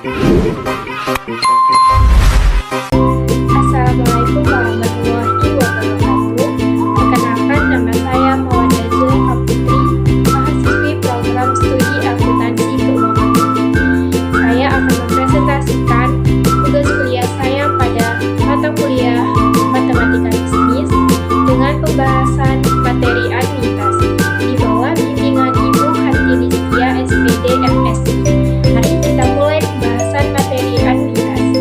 Assalamualaikum warahmatullahi wabarakatuh. Perkenalkan, nama saya Mawadah Zulfa Putri, mahasiswi program studi akuntansi keuangan. Saya akan mempresentasikan tugas kuliah saya pada mata kuliah Matematika Bisnis dengan pembahasan materi administrasi di bawah bimbingan Ibu Harti Listia SPD MSI. Mari kita mulai pembahasan materi administrasi.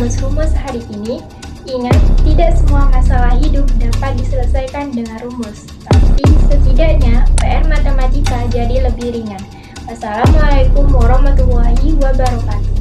rumus-rumus hari ini. Ingat, tidak semua masalah hidup dapat diselesaikan dengan rumus, tapi setidaknya PR matematika jadi lebih ringan. Wassalamualaikum warahmatullahi wabarakatuh.